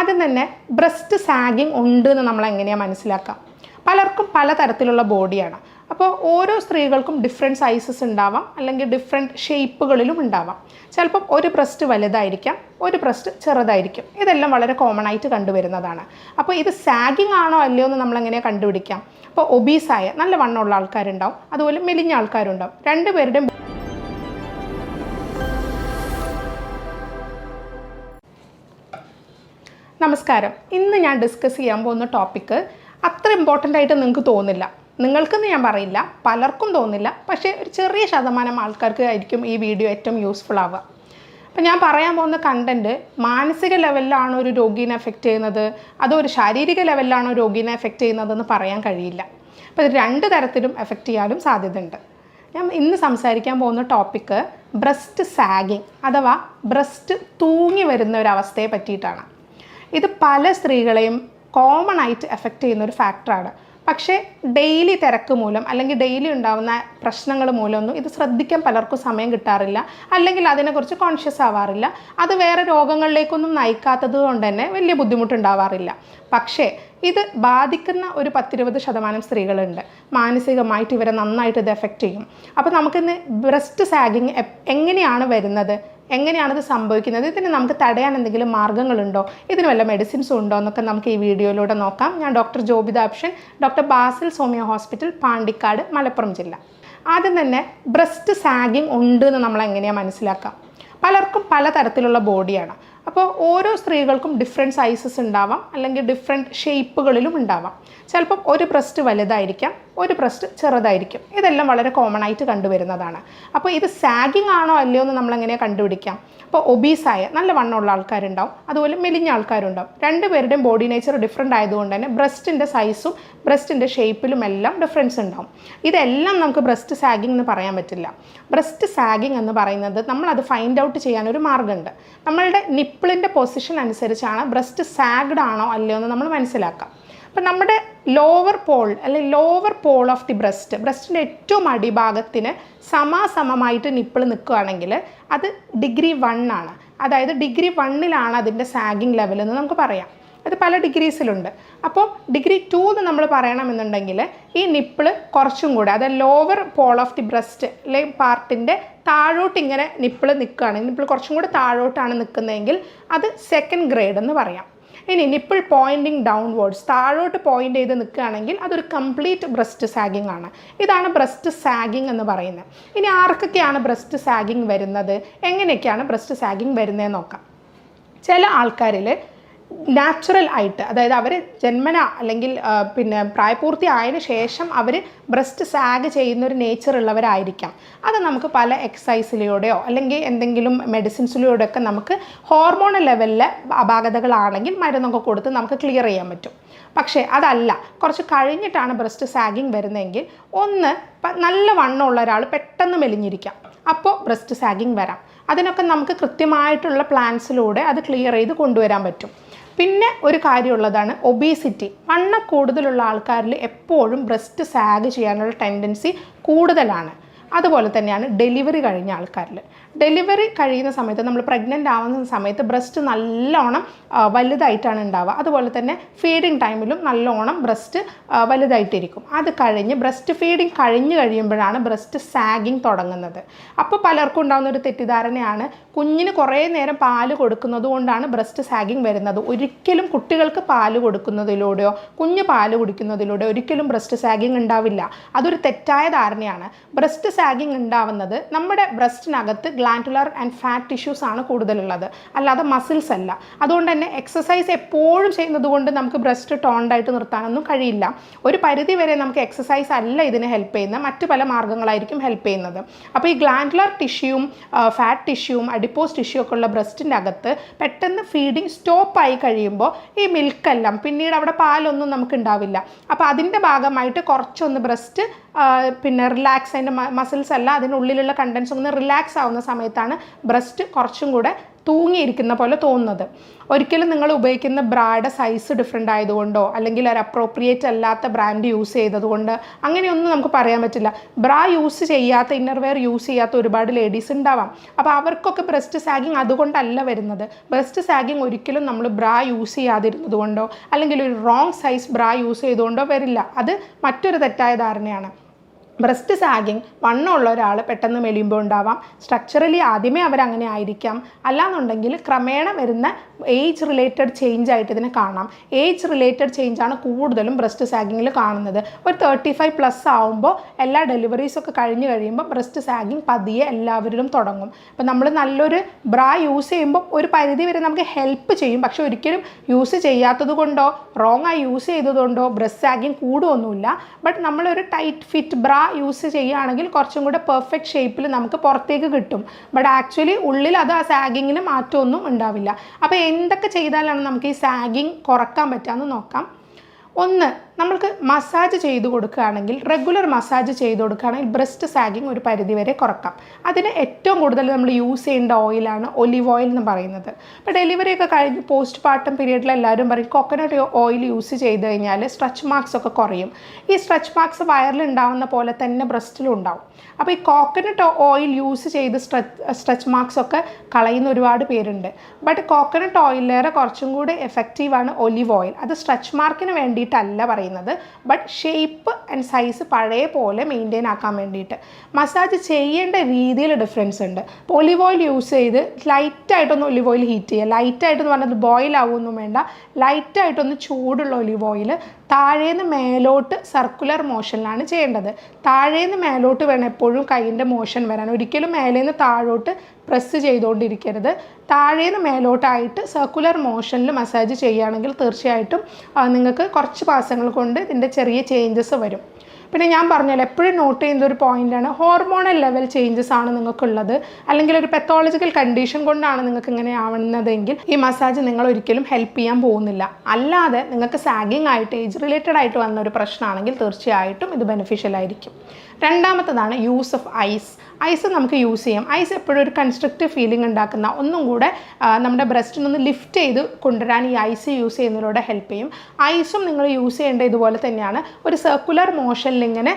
ആദ്യം തന്നെ breast sagging ഉണ്ട് എന്ന് നമ്മൾ എങ്ങനെയാണ് മനസ്സിലാക്കാം? പലർക്കും പലതരത്തിലുള്ള ബോഡിയാണ്. അപ്പോൾ ഓരോ സ്ത്രീകൾക്കും ഡിഫറെൻറ്റ് സൈസസ് ഉണ്ടാവാം, അല്ലെങ്കിൽ ഡിഫറെൻറ്റ് ഷേപ്പുകളിലും ഉണ്ടാവാം. ചിലപ്പം ഒരു ബ്രസ്റ്റ് വലുതായിരിക്കാം, ഒരു ബ്രസ്റ്റ് ചെറുതായിരിക്കും. ഇതെല്ലാം വളരെ കോമൺ ആയിട്ട് കണ്ടുവരുന്നതാണ്. അപ്പോൾ ഇത് സാഗിങ് ആണോ അല്ലയോ എന്ന് നമ്മളെങ്ങനെയാണ് കണ്ടുപിടിക്കാം? അപ്പോൾ ഒബീസായ നല്ല വണ്ണമുള്ള ആൾക്കാരുണ്ടാവും, അതുപോലെ മെലിഞ്ഞ ആൾക്കാരുണ്ടാവും. രണ്ടുപേരുടെയും നമസ്കാരം. ഇന്ന് ഞാൻ ഡിസ്കസ് ചെയ്യാൻ പോകുന്ന ടോപ്പിക്ക് അത്ര ഇമ്പോർട്ടൻ്റ് ആയിട്ട് നിങ്ങൾക്ക് തോന്നില്ല. നിങ്ങൾക്കെന്ന് ഞാൻ പറയില്ല, പലർക്കും തോന്നില്ല. പക്ഷേ ഒരു ചെറിയ ശതമാനം ആൾക്കാർക്ക് ആയിരിക്കും ഈ വീഡിയോ ഏറ്റവും യൂസ്ഫുൾ ആവുക. അപ്പം ഞാൻ പറയാൻ പോകുന്ന കണ്ടൻറ്റ് മാനസിക ലെവലിലാണോ ഒരു രോഗീനെ എഫക്റ്റ് ചെയ്യുന്നത്, അതോ ഒരു ശാരീരിക ലെവലിലാണോ രോഗീനെ എഫക്റ്റ് ചെയ്യുന്നതെന്ന് പറയാൻ കഴിയില്ല. അപ്പോൾ ഇത് രണ്ട് തരത്തിലും എഫക്റ്റ് ചെയ്യാനും സാധ്യതയുണ്ട്. ഞാൻ ഇന്ന് സംസാരിക്കാൻ പോകുന്ന ടോപ്പിക്ക് ബ്രസ്റ്റ് സാഗിങ് അഥവാ ബ്രസ്റ്റ് തൂങ്ങി വരുന്ന ഒരവസ്ഥയെ പറ്റിയിട്ടാണ്. ഇത് പല സ്ത്രീകളെയും കോമൺ ആയിട്ട് എഫക്റ്റ് ചെയ്യുന്ന ഒരു ഫാക്ടറാണ്. പക്ഷേ ഡെയിലി തിരക്ക് മൂലം അല്ലെങ്കിൽ ഡെയിലി ഉണ്ടാകുന്ന പ്രശ്നങ്ങൾ മൂലമൊന്നും ഇത് ശ്രദ്ധിക്കാൻ പലർക്കും സമയം കിട്ടാറില്ല, അല്ലെങ്കിൽ അതിനെക്കുറിച്ച് കോൺഷ്യസ് ആവാറില്ല. അത് വേറെ രോഗങ്ങളിലേക്കൊന്നും നയിക്കാത്തത് കൊണ്ട് തന്നെ വലിയ ബുദ്ധിമുട്ടുണ്ടാവാറില്ല. പക്ഷേ ഇത് ബാധിക്കുന്ന ഒരു 10-20% സ്ത്രീകളുണ്ട്. മാനസികമായിട്ട് ഇവരെ നന്നായിട്ട് ഇത് എഫക്റ്റ് ചെയ്യും. അപ്പോൾ നമുക്കിന്ന് ബ്രസ്റ്റ് സാഗിങ് എങ്ങനെയാണ് വരുന്നത്, എങ്ങനെയാണിത് സംഭവിക്കുന്നത്, ഇതിന് നമുക്ക് തടയാൻ എന്തെങ്കിലും മാർഗ്ഗങ്ങളുണ്ടോ, ഇതിന് വല്ല മെഡിസിൻസും ഉണ്ടോ എന്നൊക്കെ നമുക്ക് ഈ വീഡിയോയിലൂടെ നോക്കാം. ഞാൻ doctor Jobitha Apshan, doctor Basil homeo hospital, Pandikkad, Malappuram ജില്ല. ആദ്യം തന്നെ ബ്രസ്റ്റ് സാഗിങ് ഉണ്ട് എന്ന് നമ്മൾ എങ്ങനെയാണ് മനസ്സിലാക്കാം? പലർക്കും പലതരത്തിലുള്ള ബോഡിയാണ്. അപ്പോൾ ഓരോ സ്ത്രീകൾക്കും ഡിഫറെൻറ്റ് സൈസസ് ഉണ്ടാവാം, അല്ലെങ്കിൽ ഡിഫറെൻറ്റ് ഷേപ്പുകളിലും ഉണ്ടാവാം. ചിലപ്പം ഒരു ബ്രസ്റ്റ് വലുതായിരിക്കാം, ഒരു ബ്രസ്റ്റ് ചെറുതായിരിക്കും. ഇതെല്ലാം വളരെ കോമൺ ആയിട്ട് കണ്ടുവരുന്നതാണ്. അപ്പോൾ ഇത് സാഗിങ് ആണോ അല്ലയോ എന്ന് നമ്മളെങ്ങനെയാണ് കണ്ടുപിടിക്കാം? അപ്പോൾ ഒബീസായ നല്ല വണ്ണമുള്ള ആൾക്കാരുണ്ടാവും, അതുപോലെ മെലിഞ്ഞ ആൾക്കാരുണ്ടാവും. രണ്ടുപേരുടെയും ബോഡി നേച്ചർ ഡിഫറെൻ്റ് ആയതുകൊണ്ട് തന്നെ ബ്രസ്റ്റിൻ്റെ സൈസും ബ്രസ്റ്റിൻ്റെ ഷേപ്പിലും എല്ലാം ഡിഫറൻസ് ഉണ്ടാവും. ഇതെല്ലാം നമുക്ക് ബ്രസ്റ്റ് സാഗിങ് എന്ന് പറയാൻ പറ്റില്ല. ബ്രസ്റ്റ് സാഗിങ് എന്ന് പറയുന്നത് നമ്മളത് ഫൈൻഡ് ഔട്ട് ചെയ്യാനൊരു മാർഗ്ഗമുണ്ട്. നമ്മളുടെ നിപ്പിളിൻ്റെ പൊസിഷൻ അനുസരിച്ചാണ് ബ്രസ്റ്റ് സാഗ്ഡ് ആണോ അല്ലയോ എന്ന് നമ്മൾ മനസ്സിലാക്കാം. അപ്പം നമ്മുടെ ലോവർ പോൾ അല്ലെങ്കിൽ ലോവർ പോൾ ഓഫ് ദി ബ്രസ്റ്റിൻ്റെ ഏറ്റവും അടിഭാഗത്തിന് സമാസമമായിട്ട് നിപ്പിൾ നിൽക്കുകയാണെങ്കിൽ അത് ഡിഗ്രി 1 ആണ്. അതായത് ഡിഗ്രി 1 അതിൻ്റെ സാഗിങ് ലെവൽ എന്ന് നമുക്ക് പറയാം. അത് പല ഡിഗ്രീസിലുണ്ട്. അപ്പോൾ ഡിഗ്രി 2 എന്ന് നമ്മൾ പറയണമെന്നുണ്ടെങ്കിൽ ഈ നിപ്പിള് കുറച്ചും കൂടെ, അതായത് lower Paul of the breast അല്ലെങ്കിൽ പാർട്ടിൻ്റെ താഴോട്ട് ഇങ്ങനെ നിപ്പിള് നിൽക്കുകയാണെങ്കിൽ, നിപ്പിൾ കുറച്ചും കൂടെ താഴോട്ടാണ് നിൽക്കുന്നതെങ്കിൽ അത് സെക്കൻഡ് ഗ്രേഡ് എന്ന് പറയാം. ഇനി നിപ്പിൾ പോയിൻറ്റിങ് ഡൗൺവേർഡ്സ്, താഴോട്ട് പോയിൻ്റ് ചെയ്ത് നിൽക്കുകയാണെങ്കിൽ അതൊരു കംപ്ലീറ്റ് ബ്രസ്റ്റ് സാഗിങ് ആണ്. ഇതാണ് ബ്രസ്റ്റ് സാഗിങ് എന്ന് പറയുന്നത്. ഇനി ആർക്കൊക്കെയാണ് ബ്രസ്റ്റ് സാഗിങ് വരുന്നത്, എങ്ങനെയൊക്കെയാണ് ബ്രസ്റ്റ് സാഗിങ് വരുന്നതെന്ന് നോക്കാം. ചില ആൾക്കാരിൽ നാച്ചുറൽ ആയിട്ട്, അതായത് അവർ ജന്മന അല്ലെങ്കിൽ പ്രായപൂർത്തി ആയതിനു ശേഷം അവർ ബ്രസ്റ്റ് സാഗ് ചെയ്യുന്നൊരു നേച്ചർ ഉള്ളവരായിരിക്കാം. അത് നമുക്ക് പല എക്സസൈസിലൂടെയോ അല്ലെങ്കിൽ എന്തെങ്കിലും മെഡിസിൻസിലൂടെയോ ഒക്കെ നമുക്ക് ഹോർമോണൽ ലെവലിലെ അപാകതകളാണെങ്കിൽ മരുന്നൊക്കെ കൊടുത്ത് നമുക്ക് ക്ലിയർ ചെയ്യാൻ പറ്റും. പക്ഷേ അതല്ല, കുറച്ച് കഴിഞ്ഞിട്ടാണ് ബ്രസ്റ്റ് സാഗിങ് വരുന്നതെങ്കിൽ, ഒന്ന് നല്ല വണ്ണമുള്ള ഒരാൾ പെട്ടെന്ന് മെലിഞ്ഞിരിക്കാം, അപ്പോൾ ബ്രസ്റ്റ് സാഗിങ് വരാം. അതിനൊക്കെ നമുക്ക് കൃത്യമായിട്ടുള്ള പ്ലാൻസിലൂടെ അത് ക്ലിയർ ചെയ്ത് കൊണ്ടുവരാൻ പറ്റും. പിന്നെ ഒരു കാര്യമുള്ളതാണ് ഒബീസിറ്റി. വണ്ണം കൂടുതലുള്ള ആൾക്കാരിൽ എപ്പോഴും ബ്രസ്റ്റ് സാഗ് ചെയ്യാനുള്ള ടെൻഡൻസി കൂടുതലാണ്. അതുപോലെ തന്നെയാണ് ഡെലിവറി കഴിഞ്ഞ ആൾക്കാരിൽ. ഡെലിവറി കഴിയുന്ന സമയത്ത്, നമ്മൾ പ്രഗ്നൻ്റ് ആവുന്ന സമയത്ത് ബ്രസ്റ്റ് നല്ലോണം വലുതായിട്ടാണ് ഉണ്ടാവുക. അതുപോലെ തന്നെ ഫീഡിങ് ടൈമിലും നല്ലോണം ബ്രസ്റ്റ് വലുതായിട്ടിരിക്കും. അത് കഴിഞ്ഞ് ബ്രസ്റ്റ് ഫീഡിങ് കഴിയുമ്പോഴാണ് ബ്രസ്റ്റ് സാഗിങ് തുടങ്ങുന്നത്. അപ്പോൾ പലർക്കും ഉണ്ടാകുന്ന ഒരു തെറ്റിദ്ധാരണയാണ് കുഞ്ഞിന് കുറേ നേരം പാല് കൊടുക്കുന്നത് കൊണ്ടാണ് ബ്രസ്റ്റ് സാഗിങ് വരുന്നത്. ഒരിക്കലും കുട്ടികൾക്ക് പാല് കൊടുക്കുന്നതിലൂടെയോ കുഞ്ഞ് പാല് കുടിക്കുന്നതിലൂടെയോ ഒരിക്കലും ബ്രസ്റ്റ് സാഗിങ് ഉണ്ടാവില്ല. അതൊരു തെറ്റായ ധാരണയാണ്. ബ്രസ്റ്റ് സാഗിങ് ഉണ്ടാവുന്നത് നമ്മുടെ ബ്രസ്റ്റിനകത്ത് ഗ്ലാൻഡുലർ ആൻഡ് ഫാറ്റ് ടിഷ്യൂസ് ആണ് കൂടുതലുള്ളത്, അല്ലാതെ മസിൽസ് അല്ല. അതുകൊണ്ട് തന്നെ എക്സസൈസ് എപ്പോഴും ചെയ്യുന്നത് കൊണ്ട് നമുക്ക് ബ്രസ്റ്റ് ടോൺഡായിട്ട് നിർത്താനൊന്നും കഴിയില്ല. ഒരു പരിധി വരെ നമുക്ക് എക്സസൈസ് അല്ല ഇതിന് ഹെൽപ്പ് ചെയ്യുന്നത്, മറ്റു പല മാർഗ്ഗങ്ങളായിരിക്കും ഹെൽപ്പ് ചെയ്യുന്നത്. അപ്പോൾ ഈ ഗ്ലാൻഡുലർ ടിഷ്യൂവും ഫാറ്റ് ടിഷ്യൂവും അഡിപ്പോസ് ടിഷ്യൂ ഒക്കെ ഉള്ള ബ്രസ്റ്റിൻ്റെ അകത്ത് പെട്ടെന്ന് ഫീഡിങ് സ്റ്റോപ്പായി കഴിയുമ്പോൾ ഈ മിൽക്കെല്ലാം, പിന്നീട് അവിടെ പാലൊന്നും നമുക്ക് ഉണ്ടാവില്ല. അപ്പോൾ അതിൻ്റെ ഭാഗമായിട്ട് കുറച്ചൊന്ന് ബ്രസ്റ്റ് റിലാക്സ്, അതിൻ്റെ മസിൽസ് അല്ല അതിനുള്ളിലുള്ള കണ്ടൻസ് ഒന്ന് റിലാക്സ് ആവുന്ന സമയത്താണ് ബ്രസ്റ്റ് കുറച്ചും കൂടെ തൂങ്ങിയിരിക്കുന്ന പോലെ തോന്നുന്നത്. ഒരിക്കലും നിങ്ങൾ ഉപയോഗിക്കുന്ന ബ്രായുടെ സൈസ് ഡിഫറെൻ്റ് ആയതുകൊണ്ടോ അല്ലെങ്കിൽ ഒരു അപ്രോപ്രിയേറ്റ് അല്ലാത്ത ബ്രാൻഡ് യൂസ് ചെയ്തതുകൊണ്ട് അങ്ങനെയൊന്നും നമുക്ക് പറയാൻ പറ്റില്ല. ബ്രാ യൂസ് ചെയ്യാത്ത, ഇന്നർവെയർ യൂസ് ചെയ്യാത്ത ഒരുപാട് ലേഡീസ് ഉണ്ടാവാം. അപ്പോൾ അവർക്കൊക്കെ ബ്രസ്റ്റ് സാഗിങ് അതുകൊണ്ടല്ല വരുന്നത്. ബ്രസ്റ്റ് സാഗിങ് ഒരിക്കലും നമ്മൾ ബ്രാ യൂസ് ചെയ്യാതിരുന്നത് കൊണ്ടോ അല്ലെങ്കിൽ ഒരു റോങ് സൈസ് ബ്രാ യൂസ് ചെയ്തുകൊണ്ടോ വരില്ല. അത് മറ്റൊരു തെറ്റായ ധാരണയാണ്. ബ്രസ്റ്റ് സാഗിങ് വണ്ണമുള്ള ഒരാൾ പെട്ടെന്ന് മെലിയുമ്പോൾ ഉണ്ടാവാം. സ്ട്രക്ചറലി ആദ്യമേ അവരങ്ങനെ ആയിരിക്കാം. അല്ലാന്നുണ്ടെങ്കിൽ ക്രമേണ വരുന്ന ഏജ് റിലേറ്റഡ് ചേഞ്ച് ആയിട്ട് ഇതിനെ കാണാം. ഏജ് റിലേറ്റഡ് ചേഞ്ചാണ് കൂടുതലും ബ്രസ്റ്റ് സാഗിങ്ങിൽ കാണുന്നത്. ഒരു 35+ ആവുമ്പോൾ എല്ലാ ഡെലിവറീസൊക്കെ കഴിഞ്ഞ് കഴിയുമ്പോൾ ബ്രസ്റ്റ് സാഗിങ് പതിയെ എല്ലാവരിലും തുടങ്ങും. അപ്പോൾ നമ്മൾ നല്ലൊരു ബ്രാ യൂസ് ചെയ്യുമ്പോൾ ഒരു പരിധി വരെ നമുക്ക് ഹെൽപ്പ് ചെയ്യും. പക്ഷെ ഒരിക്കലും യൂസ് ചെയ്യാത്തത് കൊണ്ടോ റോങ് ആയി യൂസ് ചെയ്തതുകൊണ്ടോ ബ്രസ്റ്റ് സാഗിങ് കൂടുമൊന്നുമില്ല. ബട്ട് നമ്മളൊരു ടൈറ്റ് ഫിറ്റ് ബ്രാ യൂസ് ചെയ്യുകയാണെങ്കിൽ കുറച്ചും കൂടെ പെർഫെക്റ്റ് ഷേപ്പിൽ നമുക്ക് പുറത്തേക്ക് കിട്ടും. ബട്ട് ആക്ച്വലി ഉള്ളിൽ അത് ആ സാഗിങ്ങിന് മാറ്റമൊന്നും ഉണ്ടാവില്ല. അപ്പോൾ എന്തൊക്കെ ചെയ്താലാണ് നമുക്ക് ഈ സാഗിങ് കുറക്കാൻ പറ്റുകയെന്ന് നോക്കാം. ഒന്ന്, നമ്മൾക്ക് മസാജ് ചെയ്ത് കൊടുക്കുകയാണെങ്കിൽ, റെഗുലർ മസാജ് ചെയ്ത് കൊടുക്കുകയാണെങ്കിൽ ബ്രസ്റ്റ് സാഗിങ് ഒരു പരിധിവരെ കുറക്കാം. അതിന് ഏറ്റവും കൂടുതൽ നമ്മൾ യൂസ് ചെയ്യേണ്ട ഓയിലാണ് ഒലിവ് ഓയിൽ എന്ന് പറയുന്നത്. ഇപ്പോൾ ഡെലിവറിയൊക്കെ കഴിഞ്ഞ് പോസ്റ്റ് പാർട്ടം പീരീഡിൽ എല്ലാവരും പറയും കോക്കനട്ട് ഓയിൽ യൂസ് ചെയ്ത് കഴിഞ്ഞാൽ സ്ട്രെച്ച് മാർക്സ് ഒക്കെ കുറയും. ഈ സ്ട്രെച്ച് മാർക്സ് വയറിൽ ഉണ്ടാവുന്ന പോലെ തന്നെ ബ്രസ്റ്റിലും ഉണ്ടാവും. അപ്പോൾ ഈ കോക്കനട്ട് ഓയിൽ യൂസ് ചെയ്ത് സ്ട്രെച്ച് മാർക്സ് ഒക്കെ കളയുന്ന ഒരുപാട് പേരുണ്ട്. ബട്ട് കോക്കനട്ട് ഓയിലേറെ കുറച്ചും കൂടി എഫക്റ്റീവാണ് ഒലിവ് ഓയിൽ. അത് സ്ട്രെച്ച് മാർക്കിന് വേണ്ടിയിട്ടല്ല പറയുന്നത്, ബട്ട് ഷേപ്പ് ആൻഡ് സൈസ് പഴയ പോലെ മെയിൻറ്റെയിൻ ആക്കാൻ വേണ്ടിയിട്ട്. മസാജ് ചെയ്യേണ്ട രീതിയിൽ ഡിഫറൻസ് ഉണ്ട്. ഇപ്പോൾ ഒലിവ് ഓയിൽ യൂസ് ചെയ്ത് ലൈറ്റായിട്ടൊന്ന് ഒലിവ് ഓയിൽ ഹീറ്റ് ചെയ്യുക. ലൈറ്റായിട്ടെന്ന് പറഞ്ഞത് ബോയിൽ ആവുമൊന്നും വേണ്ട. ലൈറ്റായിട്ടൊന്ന് ചൂടുള്ള ഒലിവ് ഓയിൽ താഴേന്ന് മേലോട്ട് സർക്കുലർ മോഷനിലാണ് ചെയ്യേണ്ടത്. താഴേന്ന് മേലോട്ട് വേണം എപ്പോഴും കൈയിൻ്റെ മോഷൻ വരാൻ. ഒരിക്കലും മേലേന്ന് താഴോട്ട് പ്രസ് ചെയ്തുകൊണ്ടിരിക്കരുത്. താഴേന്ന് മേലോട്ടായിട്ട് സർക്കുലർ മോഷനിൽ മസാജ് ചെയ്യുകയാണെങ്കിൽ തീർച്ചയായിട്ടും നിങ്ങൾക്ക് കുറച്ച് മാസങ്ങൾ കൊണ്ട് ഇതിൻ്റെ ചെറിയ ചേഞ്ചസ് വരും. പിന്നെ ഞാൻ പറഞ്ഞാൽ എപ്പോഴും നോട്ട് ചെയ്യുന്ന ഒരു പോയിൻ്റാണ്, ഹോർമോണൽ ലെവൽ ചേഞ്ചസ് ആണ് നിങ്ങൾക്കുള്ളത്, അല്ലെങ്കിൽ ഒരു പെത്തോളജിക്കൽ കണ്ടീഷൻ കൊണ്ടാണ് നിങ്ങൾക്ക് ഇങ്ങനെ ആവുന്നതെങ്കിൽ ഈ മസാജ് നിങ്ങൾ ഒരിക്കലും ഹെൽപ്പ് ചെയ്യാൻ പോകുന്നില്ല. അല്ലാതെ നിങ്ങൾക്ക് സാഗിങ് ആയിട്ട് ഏജ് റിലേറ്റഡ് ആയിട്ട് വന്ന ഒരു പ്രശ്നമാണെങ്കിൽ തീർച്ചയായിട്ടും ഇത് ബെനിഫിഷ്യൽ ആയിരിക്കും. രണ്ടാമത്തതാണ് യൂസ് ഓഫ് ഐസ് നമുക്ക് യൂസ് ചെയ്യാം. ഐസ് എപ്പോഴും ഒരു കൺസ്ട്രക്റ്റീവ് ഫീലിംഗ് ഉണ്ടാക്കുന്ന, ഒന്നും കൂടെ നമ്മുടെ ബ്രസ്റ്റിനൊന്ന് ലിഫ്റ്റ് ചെയ്ത് കൊണ്ടുവരാൻ ഈ ഐസ് യൂസ് ചെയ്യുന്നതിലൂടെ ഹെൽപ്പ് ചെയ്യും. ഐസും നിങ്ങൾ യൂസ് ചെയ്യേണ്ട ഇതുപോലെ തന്നെയാണ്. ഒരു സർക്കുലർ മോഷനിൽ ഇങ്ങനെ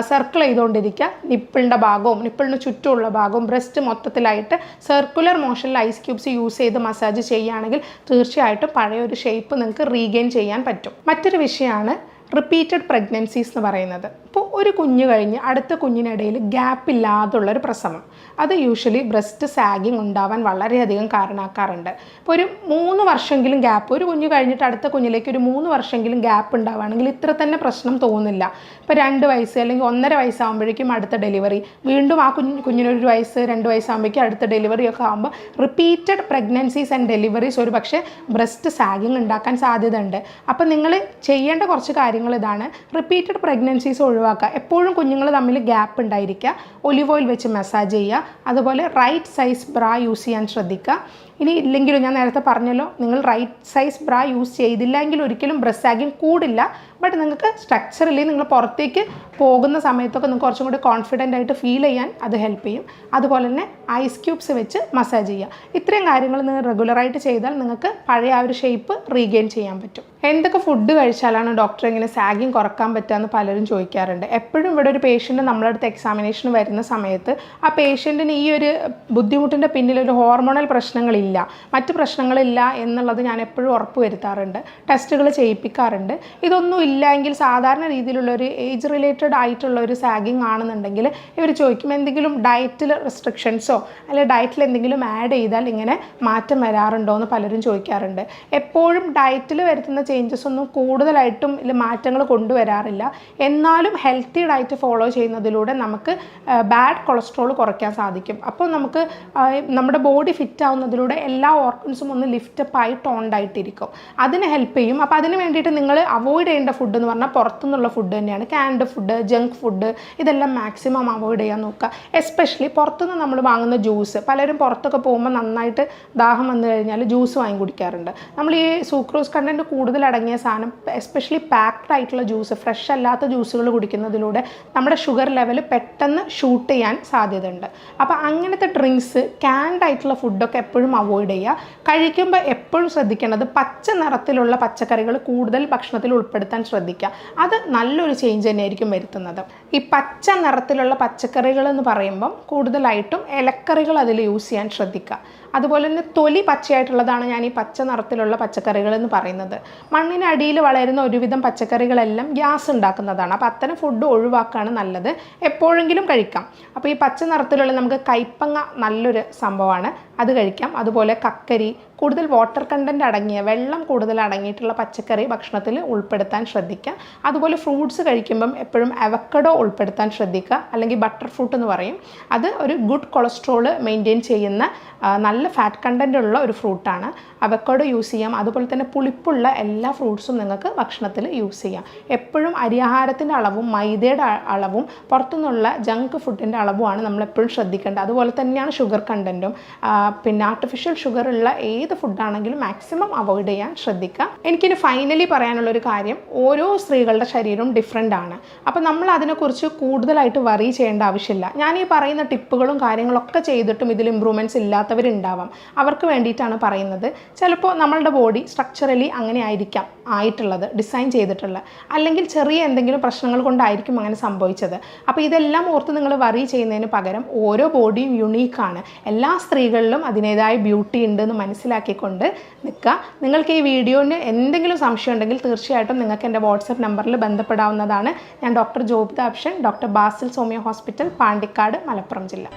സർക്കിൾ ചെയ്തുകൊണ്ടിരിക്കുക. നിപ്പിളിൻ്റെ ഭാഗവും നിപ്പിളിന് ചുറ്റുമുള്ള ഭാഗവും ബ്രസ്റ്റ് മൊത്തത്തിലായിട്ട് സർക്കുലർ മോഷനിൽ ഐസ് ക്യൂബ്സ് യൂസ് ചെയ്ത് മസാജ് ചെയ്യുകയാണെങ്കിൽ തീർച്ചയായിട്ടും പഴയ ഒരു ഷേപ്പ് നിങ്ങൾക്ക് റീഗെയിൻ ചെയ്യാൻ പറ്റും. മറ്റൊരു വിഷയമാണ് റിപ്പീറ്റഡ് പ്രഗ്നൻസീസ് എന്ന് പറയുന്നത്. ഇപ്പോൾ ഒരു കുഞ്ഞ് കഴിഞ്ഞ് അടുത്ത കുഞ്ഞിനിടയിൽ ഗ്യാപ്പ് ഇല്ലാതുള്ളൊരു പ്രസവം, അത് യൂഷ്വലി ബ്രസ്റ്റ് സാഗിങ് ഉണ്ടാവാൻ വളരെയധികം കാരണമാക്കാറുണ്ട്. ഇപ്പോൾ ഒരു 3 വർഷമെങ്കിലും ഗ്യാപ്പ്, ഒരു കുഞ്ഞ് കഴിഞ്ഞിട്ട് അടുത്ത കുഞ്ഞിലേക്ക് ഒരു 3 വർഷമെങ്കിലും ഗ്യാപ്പ് ഉണ്ടാവുകയാണെങ്കിൽ ഇത്ര തന്നെ പ്രശ്നം തോന്നില്ല. ഇപ്പോൾ 2 വയസ്സ് അല്ലെങ്കിൽ 1.5 വയസ്സാകുമ്പോഴേക്കും അടുത്ത ഡെലിവറി, വീണ്ടും ആ കുഞ്ഞിനൊരു 1 വയസ്സ് 2 വയസ്സാകുമ്പോഴേക്കും അടുത്ത ഡെലിവറി ഒക്കെ ആകുമ്പോൾ റിപ്പീറ്റഡ് പ്രഗ്നൻസീസ് ആൻഡ് ഡെലിവറീസ് ഒരു പക്ഷേ ബ്രസ്റ്റ് സാഗിങ് ഉണ്ടാക്കാൻ സാധ്യത ഉണ്ട്. അപ്പോൾ നിങ്ങൾ ചെയ്യേണ്ട കുറച്ച് കാര്യങ്ങൾ ഇതാണ്. റിപ്പീറ്റഡ് പ്രഗ്നൻസീസ് ഒഴിവാക്കുക. എപ്പോഴും കുഞ്ഞുങ്ങൾ തമ്മിൽ ഗ്യാപ്പ് ഉണ്ടായിരിക്കുക. ഒലിവ് ഓയിൽ വെച്ച് മസാജ് ചെയ്യുക. അതുപോലെ റൈറ്റ് സൈസ് ബ്രാ യൂസ് ചെയ്യാൻ ശ്രദ്ധിക്കുക. ഇനി ഇല്ലെങ്കിലും ഞാൻ നേരത്തെ പറഞ്ഞല്ലോ, നിങ്ങൾ റൈറ്റ് സൈസ് ബ്രാ യൂസ് ചെയ്തില്ലെങ്കിൽ ഒരിക്കലും ബ്രസ്റ്റ് സാഗിങ് കൂടില്ല. ബട്ട് നിങ്ങൾക്ക് സ്ട്രക്ചറലി നിങ്ങൾ പുറത്തേക്ക് പോകുന്ന സമയത്തൊക്കെ നിങ്ങൾക്ക് കുറച്ചും കൂടി കോൺഫിഡൻ്റ് ആയിട്ട് ഫീൽ ചെയ്യാൻ അത് ഹെൽപ്പ് ചെയ്യും. അതുപോലെ തന്നെ ഐസ് ക്യൂബ്സ് വെച്ച് മസാജ് ചെയ്യുക. ഇത്രയും കാര്യങ്ങൾ നിങ്ങൾ റെഗുലറായിട്ട് ചെയ്താൽ നിങ്ങൾക്ക് പഴയ ആ ഒരു ഷേപ്പ് റീഗെയിൻ ചെയ്യാൻ പറ്റും. എന്തൊക്കെ ഫുഡ് കഴിച്ചാലാണ് ഡോക്ടർ ഇങ്ങനെ സാഗിങ് കുറക്കാൻ പറ്റുകയെന്ന് പലരും ചോദിക്കാറുണ്ട്. എപ്പോഴും ഇവിടെ ഒരു പേഷ്യൻ്റ് നമ്മളെ അടുത്ത് എക്സാമിനേഷന് വരുന്ന സമയത്ത് ആ പേഷ്യൻറ്റിന് ഈ ഒരു ബുദ്ധിമുട്ടിൻ്റെ പിന്നിലൊരു ഹോർമോണൽ പ്രശ്നങ്ങളില്ല, മറ്റ് പ്രശ്നങ്ങളില്ല എന്നുള്ളത് ഞാൻ എപ്പോഴും ഉറപ്പ് വരുത്താറുണ്ട്. ടെസ്റ്റുകൾ ചെയ്യിപ്പിക്കാറുണ്ട്. ഇതൊന്നും ഇല്ലെങ്കിൽ സാധാരണ രീതിയിലുള്ളൊരു ഏജ് റിലേറ്റഡ് ആയിട്ടുള്ള ഒരു സാഗിങ് ആണെന്നുണ്ടെങ്കിൽ ഇവർ ചോദിക്കും എന്തെങ്കിലും ഡയറ്റിൽ റെസ്ട്രിക്ഷൻസോ അല്ലെങ്കിൽ ഡയറ്റിൽ എന്തെങ്കിലും ആഡ് ചെയ്താൽ ഇങ്ങനെ മാറ്റം വരാറുണ്ടോ എന്ന് പലരും ചോദിക്കാറുണ്ട്. എപ്പോഴും ഡയറ്റിൽ വരുത്തുന്ന ചേഞ്ചസ് ഒന്നും കൂടുതലായിട്ടും മാറ്റങ്ങൾ കൊണ്ടുവരാറില്ല. എന്നാലും ഹെൽത്തി ഡയറ്റ് ഫോളോ ചെയ്യുന്നതിലൂടെ നമുക്ക് ബാഡ് കൊളസ്ട്രോൾ കുറയ്ക്കാൻ സാധിക്കും. അപ്പോൾ നമുക്ക് നമ്മുടെ ബോഡി ഫിറ്റ് ആവുന്നതിലൂടെ എല്ലാ ഓർഗൻസും ഒന്ന് ലിഫ്റ്റപ്പായി ടോണ്ടായിട്ടിരിക്കും. അതിന് ഹെൽപ്പ് ചെയ്യും. അപ്പോൾ അതിന് വേണ്ടിയിട്ട് നിങ്ങൾ അവോയ്ഡ് ചെയ്യേണ്ട ഫുഡ് എന്ന് പറഞ്ഞാൽ പുറത്തുനിന്നുള്ള ഫുഡ് തന്നെയാണ്. ക്യാൻഡ് ഫുഡ്, ജങ്ക് ഫുഡ്, ഇതെല്ലാം മാക്സിമം അവോയ്ഡ് ചെയ്യാൻ നോക്കുക. എസ്പെഷ്യലി പുറത്തുനിന്ന് നമ്മൾ വാങ്ങുന്ന ജ്യൂസ്, പലരും പുറത്തൊക്കെ പോകുമ്പോൾ നന്നായിട്ട് ദാഹം വന്നു കഴിഞ്ഞാൽ ജ്യൂസ് വാങ്ങി കുടിക്കാറുണ്ട്. നമ്മൾ ഈ സൂക്രോസ് കണ്ടൻറ്റ് കൂടുതൽ അടങ്ങിയ സാധനം, എസ്പെഷ്യലി പാക്ഡ് ആയിട്ടുള്ള ജ്യൂസ്, ഫ്രഷ് അല്ലാത്ത ജ്യൂസുകൾ കുടിക്കുന്നതിലൂടെ നമ്മുടെ ഷുഗർ ലെവൽ പെട്ടെന്ന് ഷൂട്ട് ചെയ്യാൻ സാധ്യതയുണ്ട്. അപ്പോൾ അങ്ങനത്തെ ഡ്രിങ്ക്സ്, ക്യാൻഡ് ആയിട്ടുള്ള ഫുഡൊക്കെ എപ്പോഴും അവോയ്ഡ് ചെയ്യുക. കഴിക്കുമ്പോൾ എപ്പോഴും ശ്രദ്ധിക്കേണ്ടത് പച്ച നിറത്തിലുള്ള പച്ചക്കറികൾ കൂടുതൽ ഭക്ഷണത്തിൽ ഉൾപ്പെടുത്താൻ ശ്രദ്ധിക്കുക. അത് നല്ലൊരു ചേഞ്ച് തന്നെയായിരിക്കും വരുത്തുന്നത്. ഈ പച്ച നിറത്തിലുള്ള പച്ചക്കറികൾ എന്ന് പറയുമ്പം കൂടുതലായിട്ടും ഇലക്കറികൾ അതിൽ യൂസ് ചെയ്യാൻ ശ്രദ്ധിക്കുക. അതുപോലെ തന്നെ തൊലി പച്ചയായിട്ടുള്ളതാണ് ഞാൻ ഈ പച്ച നിറത്തിലുള്ള പച്ചക്കറികൾ എന്ന് പറയുന്നത്. മണ്ണിനടിയിൽ വളരുന്ന ഒരുവിധം പച്ചക്കറികളെല്ലാം ഗ്യാസ് ഉണ്ടാക്കുന്നതാണ്. അപ്പോൾ അത്തരം ഫുഡ് ഒഴിവാക്കുകയാണ് നല്ലത്. എപ്പോഴെങ്കിലും കഴിക്കാം. അപ്പോൾ ഈ പച്ച നിറത്തിലുള്ള നമുക്ക് കൈപ്പങ്ങ നല്ലൊരു സംഭവമാണ്, അത് കഴിക്കാം. അതുപോലെ കക്കരി, കൂടുതൽ വാട്ടർ കണ്ടൻറ്റ് അടങ്ങിയ, വെള്ളം കൂടുതൽ അടങ്ങിയിട്ടുള്ള പച്ചക്കറി ഭക്ഷണത്തിൽ ഉൾപ്പെടുത്താൻ ശ്രദ്ധിക്കുക. അതുപോലെ ഫ്രൂട്ട്സ് കഴിക്കുമ്പം എപ്പോഴും അവക്കഡോ ഉൾപ്പെടുത്താൻ ശ്രദ്ധിക്കുക, അല്ലെങ്കിൽ ബട്ടർ ഫ്രൂട്ട് എന്ന് പറയും. അത് ഒരു ഗുഡ് കൊളസ്ട്രോൾ മെയിൻറ്റെയിൻ ചെയ്യുന്ന നല്ല ഫാറ്റ് കണ്ടൻ്റ് ഉള്ള ഒരു ഫ്രൂട്ടാണ്. അവക്കഡോ യൂസ് ചെയ്യാം. അതുപോലെ തന്നെ പുളിപ്പുള്ള എല്ലാ ഫ്രൂട്ട്സും നിങ്ങൾക്ക് ഭക്ഷണത്തിൽ യൂസ് ചെയ്യാം. എപ്പോഴും അരിയാഹാരത്തിൻ്റെ അളവും മൈദയുടെ അളവും പുറത്തുനിന്നുള്ള ജങ്ക് ഫുഡിൻ്റെ അളവുമാണ് നമ്മളെപ്പോഴും ശ്രദ്ധിക്കേണ്ടത്. അതുപോലെ തന്നെയാണ് ഷുഗർ കണ്ടൻറ്റും. പിന്നെ ആർട്ടിഫിഷ്യൽ ഷുഗർ ഉള്ള ഏത് ഫുഡാണെങ്കിലും മാക്സിമം അവോയ്ഡ് ചെയ്യാൻ ശ്രദ്ധിക്കുക. എനിക്കിനി ഫൈനലി പറയാനുള്ളൊരു കാര്യം, ഓരോ സ്ത്രീകളുടെ ശരീരവും ഡിഫറെൻ്റ് ആണ്. അപ്പോൾ നമ്മൾ അതിനെക്കുറിച്ച് കൂടുതലായിട്ട് വറി ചെയ്യേണ്ട ആവശ്യമില്ല. ഞാൻ ഈ പറയുന്ന ടിപ്പുകളും കാര്യങ്ങളൊക്കെ ചെയ്തിട്ടും ഇതിൽ ഇമ്പ്രൂവ്മെൻറ്റ്സ് ഇല്ലാത്തവരുണ്ടാവാം. അവർക്ക് വേണ്ടിയിട്ടാണ് പറയുന്നത്. ചിലപ്പോൾ നമ്മളുടെ ബോഡി സ്ട്രക്ചറലി അങ്ങനെ ആയിരിക്കാം ആയിട്ടുള്ളത്, ഡിസൈൻ ചെയ്തിട്ടുള്ളത്, അല്ലെങ്കിൽ ചെറിയ എന്തെങ്കിലും പ്രശ്നങ്ങൾ കൊണ്ടായിരിക്കും അങ്ങനെ സംഭവിച്ചത്. അപ്പോൾ ഇതെല്ലാം ഓർത്ത് നിങ്ങൾ വറി ചെയ്യുന്നതിന് പകരം ഓരോ ബോഡിയും യുണീക്കാണ്. എല്ലാ സ്ത്രീകളിലും അതിൻ്റേതായ ബ്യൂട്ടി ഉണ്ടെന്ന് മനസ്സിലാക്കിക്കൊണ്ട് നിൽക്കുക. നിങ്ങൾക്ക് ഈ വീഡിയോന് എന്തെങ്കിലും സംശയം ഉണ്ടെങ്കിൽ തീർച്ചയായിട്ടും നിങ്ങൾക്ക് എൻ്റെ വാട്സപ്പ് നമ്പറിൽ ബന്ധപ്പെടാവുന്നതാണ്. ഞാൻ doctor Jobitha Apshan, doctor Basil സോമിയ hospital, Pandikkad, Malappuram ജില്ല.